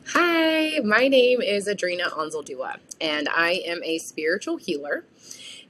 Hi, my name is Adrena Anzaldua, and I am a spiritual healer.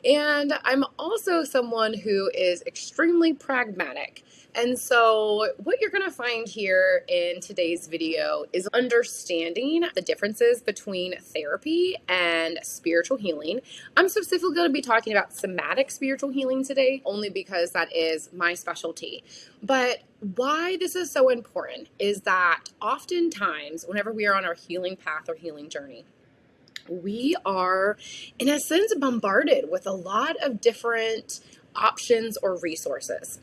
And I'm also someone who is extremely pragmatic. And so, what you're going to find here in today's video is understanding the differences between therapy and spiritual healing. I'm specifically going to be talking about somatic spiritual healing today, only because that is my specialty. But why this is so important is that oftentimes, whenever we are on our healing path or healing journey, we are, in a sense, bombarded with a lot of different options or resources.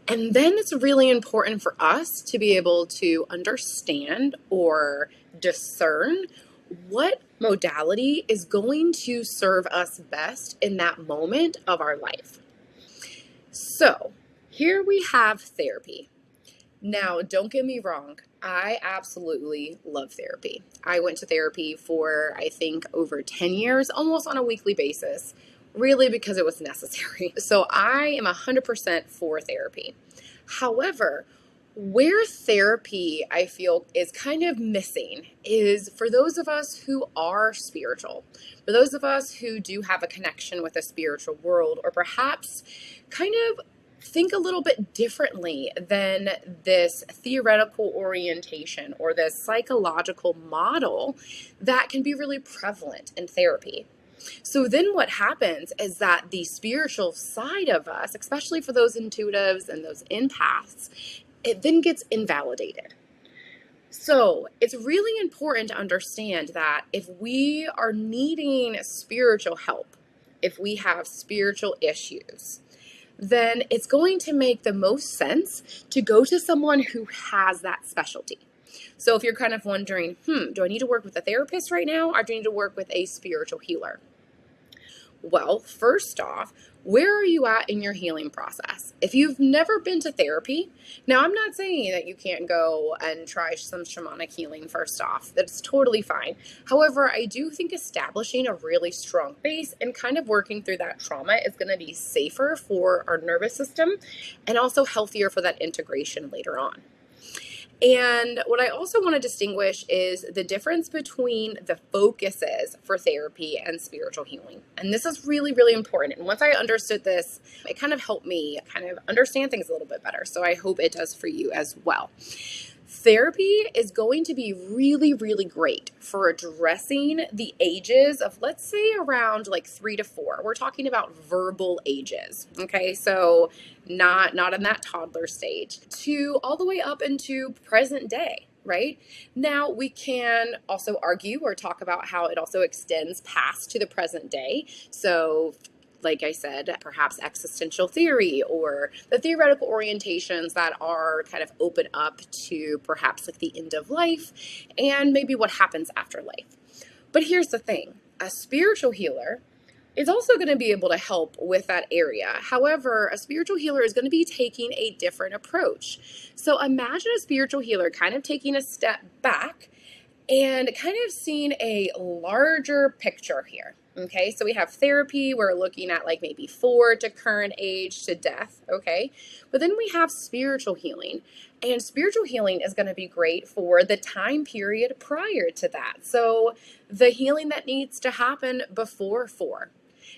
And then it's really important for us to be able to understand or discern what modality is going to serve us best in that moment of our life. So here we have therapy. Now, don't get me wrong. I absolutely love therapy. I went to therapy for, I think, over 10 years, almost on a weekly basis, really because it was necessary. So I am 100% for therapy. However, where therapy, I feel, is kind of missing is for those of us who are spiritual, for those of us who do have a connection with the spiritual world, or perhaps kind of think a little bit differently than this theoretical orientation or this psychological model that can be really prevalent in therapy. So then what happens is that the spiritual side of us, especially for those intuitives and those empaths, it then gets invalidated. So it's really important to understand that if we are needing spiritual help, if we have spiritual issues, then it's going to make the most sense to go to someone who has that specialty. So if you're kind of wondering, do I need to work with a therapist right now, or do I need to work with a spiritual healer? Well, first off, where are you at in your healing process? If you've never been to therapy, now I'm not saying that you can't go and try some shamanic healing first off. That's totally fine. However, I do think establishing a really strong base and kind of working through that trauma is going to be safer for our nervous system and also healthier for that integration later on. And what I also want to distinguish is the difference between the focuses for therapy and spiritual healing. And this is really, really important. And once I understood this, it kind of helped me kind of understand things a little bit better. So I hope it does for you as well. Therapy is going to be really, really great for addressing the ages of, let's say, around like 3 to 4. We're talking about verbal ages, okay? So not in that toddler stage, to all the way up into present day, right? Now, we can also argue or talk about how it also extends past to the present day. So like I said, perhaps existential theory or the theoretical orientations that are kind of open up to perhaps like the end of life and maybe what happens after life. But here's the thing, a spiritual healer is also going to be able to help with that area. However, a spiritual healer is going to be taking a different approach. So imagine a spiritual healer kind of taking a step back and kind of seeing a larger picture here. Okay, so we have therapy, we're looking at like maybe 4 to current age to death, okay? But then we have spiritual healing, and spiritual healing is going to be great for the time period prior to that. So the healing that needs to happen before 4,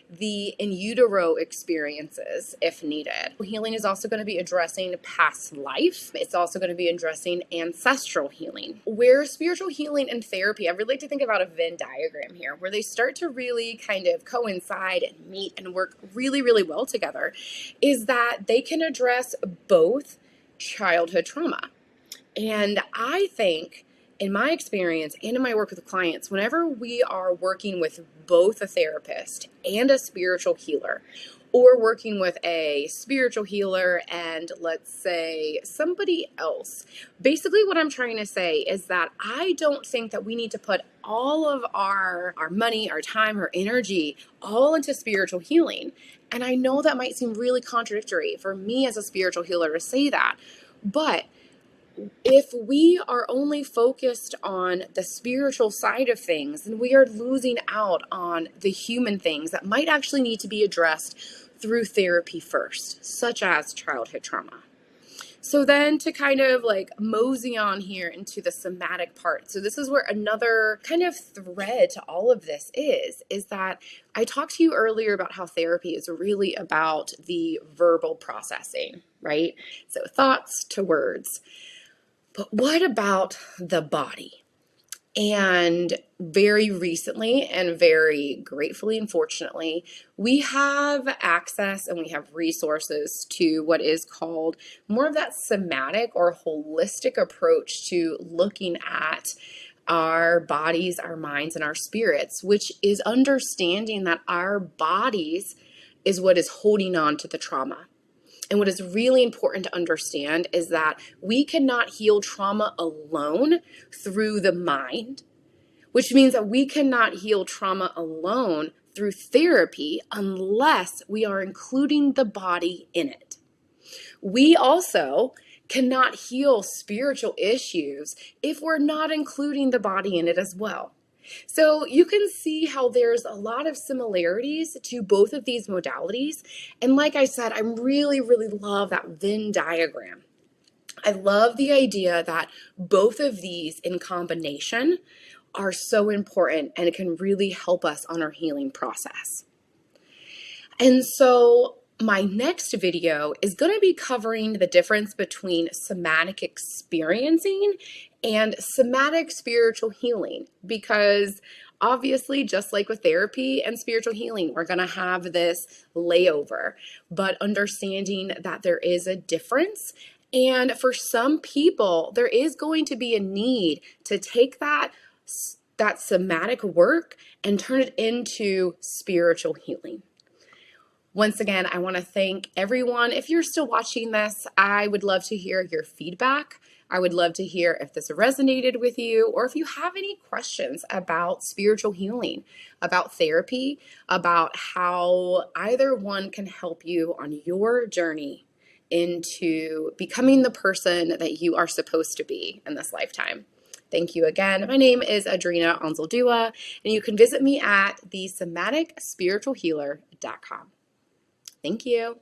the in utero experiences if needed. Healing is also going to be addressing past life. It's also going to be addressing ancestral healing. Where spiritual healing and therapy, I really like to think about a Venn diagram here, where they start to really kind of coincide and meet and work really, really well together, is that they can address both childhood trauma. And I think, in my experience and in my work with clients, whenever we are working with both a therapist and a spiritual healer, or working with a spiritual healer and, let's say, somebody else, basically what I'm trying to say is that I don't think that we need to put all of our money, our time, our energy all into spiritual healing. And I know that might seem really contradictory for me as a spiritual healer to say that, but if we are only focused on the spiritual side of things, then we are losing out on the human things that might actually need to be addressed through therapy first, such as childhood trauma. So then to kind of like mosey on here into the somatic part. So this is where another kind of thread to all of this is that I talked to you earlier about how therapy is really about the verbal processing, right? So thoughts to words. But what about the body? And very recently and very gratefully and fortunately, we have access and we have resources to what is called more of that somatic or holistic approach to looking at our bodies, our minds, and our spirits, which is understanding that our bodies is what is holding on to the trauma. And what is really important to understand is that we cannot heal trauma alone through the mind, which means that we cannot heal trauma alone through therapy unless we are including the body in it. We also cannot heal spiritual issues if we're not including the body in it as well. So you can see how there's a lot of similarities to both of these modalities. And like I said, I really love that Venn diagram. I love the idea that both of these in combination are so important and it can really help us on our healing process. And so my next video is going to be covering the difference between somatic experiencing and somatic spiritual healing, because obviously, just like with therapy and spiritual healing, we're going to have this layover, but understanding that there is a difference. And for some people, there is going to be a need to take that somatic work and turn it into spiritual healing. Once again, I want to thank everyone. If you're still watching this, I would love to hear your feedback. I would love to hear if this resonated with you or if you have any questions about spiritual healing, about therapy, about how either one can help you on your journey into becoming the person that you are supposed to be in this lifetime. Thank you again. My name is Adrina Anzaldua, and you can visit me at thesomaticspiritualhealer.com. Thank you.